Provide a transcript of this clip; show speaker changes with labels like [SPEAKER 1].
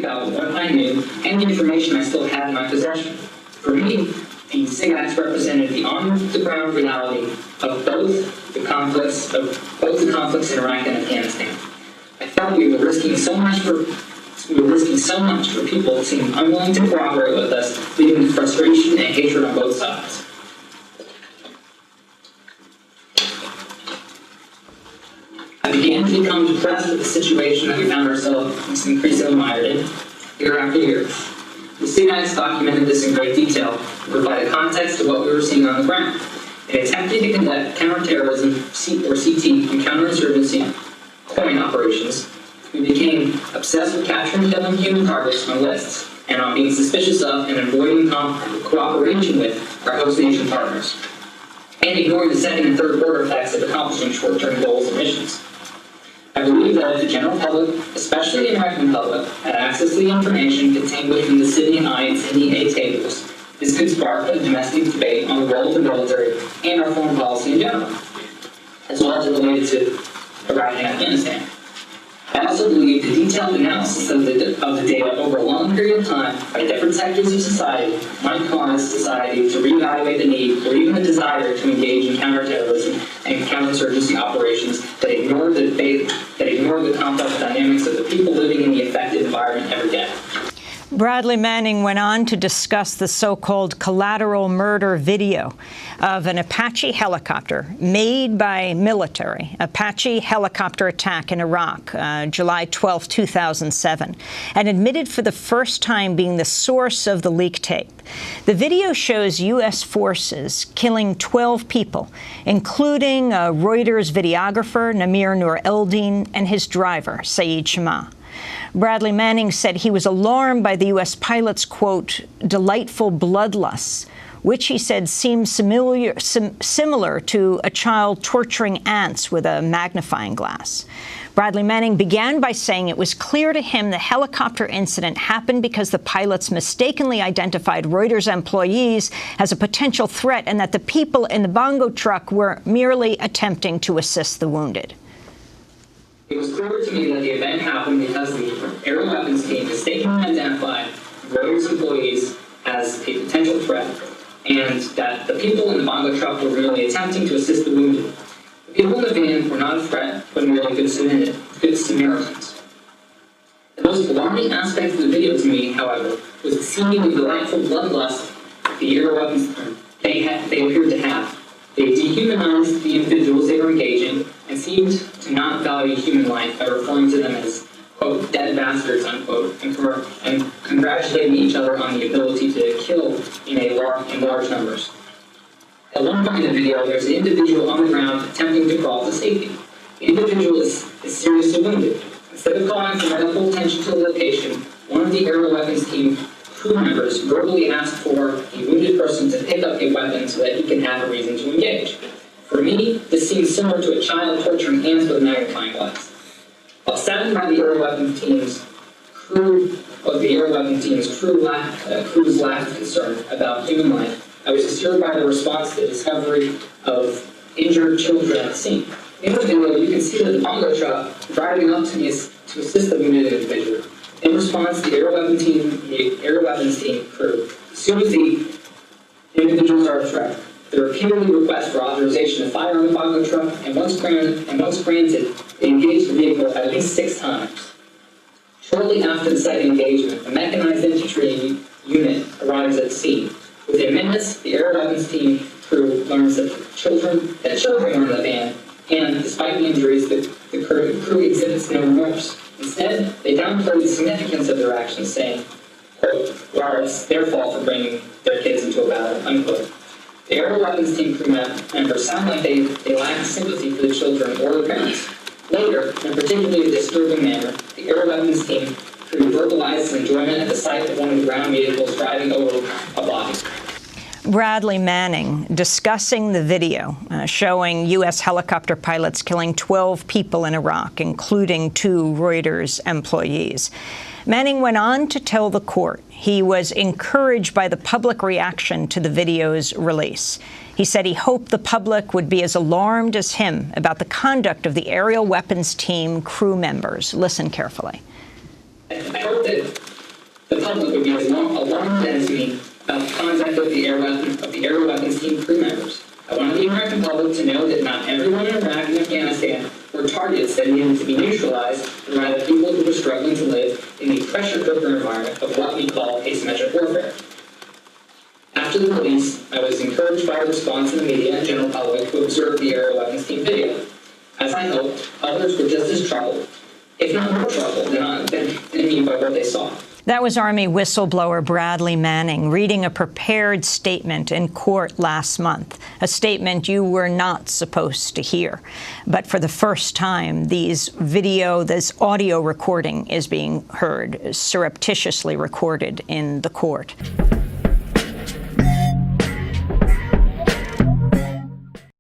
[SPEAKER 1] about what I knew and the information I still had in my possession. For me, the SIGINT represented the on-the-ground reality of both the conflicts in Iraq and Afghanistan. I felt we were risking so much for people who seemed unwilling to cooperate with us, leading to frustration and hatred on both sides. I began to become depressed with the situation that we found ourselves increasingly mired in, year after year. The SIGINT documented this in great detail and provided context to what we were seeing on the ground. In attempting to conduct counterterrorism, or CT, and counterinsurgency coin operations, we became obsessed with capturing and killing human targets on lists and on being suspicious of and avoiding cooperation with our host nation partners, and ignoring the second and third order effects of accomplishing short-term goals and missions. I believe that if the general public, especially the American public, had access to the information contained within the Sydney I and Sydney A tables, this could spark a domestic debate on the role of the military and our foreign policy in general, as well as related to Iraq and Afghanistan. I also believe the detailed analysis of the data over a long period of time by different sectors of society might cause society to reevaluate the need or even the desire to engage in counterterrorism and counterinsurgency operations that ignore the complex dynamics of the people living in the affected environment every day.
[SPEAKER 2] Bradley Manning went on to discuss the so-called collateral murder video of an Apache helicopter made by military, Apache helicopter attack in Iraq, July 12, 2007, and admitted for the first time being the source of the leaked tape. The video shows U.S. forces killing 12 people, including Reuters videographer Namir Nur Eldin and his driver, Saeed Shama. Bradley Manning said he was alarmed by the U.S. pilot's, quote, delightful bloodlust, which he said seemed similar to a child torturing ants with a magnifying glass. Bradley Manning began by saying it was clear to him the helicopter incident happened because the pilots mistakenly identified Reuters employees as a potential threat and that the people in the bongo truck were merely attempting to assist the wounded.
[SPEAKER 1] It was clear to me that the event happened because the aerial weapons team mistakenly identified Reuters employees as a potential threat, and that the people in the bongo truck were merely attempting to assist the wounded. The people in the van were not a threat, but merely good Samaritans. The most alarming aspect of the video to me, however, was the seemingly delightful bloodlust the aerial weapons they appeared to have. They dehumanized the individuals they were engaging and seemed to not value human life by referring to them as, quote, dead bastards, unquote, and congratulating each other on the ability to kill in large numbers. At one point in the video, there's an individual on the ground attempting to crawl to safety. The individual is seriously wounded. Instead of calling for medical attention to the location, one of the aerial weapons team crew members verbally asked for the wounded person to pick up a weapon so that he can have a reason to engage. For me, this seems similar to a child torturing ants with a magnifying glass. While saddened by the aerial weapons team's crew's lack of concern about human life, I was disturbed by the response to the discovery of injured children at the scene. In the video, you can see that the bongo truck driving up to assist the wounded individual. In response, the aerial weapons team crew assumes the individuals are a threat. They repeatedly request for authorization to fire on the bongo truck, and once granted, they engage the vehicle at least 6 times. Shortly after the site engagement, a mechanized infantry unit arrives at the scene. Within minutes, the aerial weapons team crew learns that children are in the van, and despite the injuries, the crew exhibits no remorse. Instead, they downplay the significance of their actions, saying, quote, well, it's their fault for bringing their kids into a battle, unquote. The aerial weapons team crew members sound like they lack sympathy for the children or their parents. Later, in a particularly disturbing manner, the aerial weapons team crew verbalizes enjoyment at the sight of one of the ground vehicles driving over a body.
[SPEAKER 2] Bradley Manning discussing the video showing U.S. helicopter pilots killing 12 people in Iraq, including 2 Reuters employees. Manning went on to tell the court he was encouraged by the public reaction to the video's release. He said he hoped the public would be as alarmed as him about the conduct of the aerial weapons team crew members. Listen carefully.
[SPEAKER 1] I hope that public would be as alarmed as me about the conduct of the air weapons team crew members. I wanted the American public to know that not everyone in Iraq and Afghanistan were targets that needed to be neutralized, and rather people who were struggling to live in the pressure cooker environment of what we call asymmetric warfare. After the release, I was encouraged by the response in the media and general public who observed the air weapons team video. As I hoped, others were just as troubled, if not more troubled, than me by what they saw.
[SPEAKER 2] That was Army whistleblower Bradley Manning reading a prepared statement in court last month, a statement you were not supposed to hear. But for the first time, this audio recording is being heard, surreptitiously recorded in the court.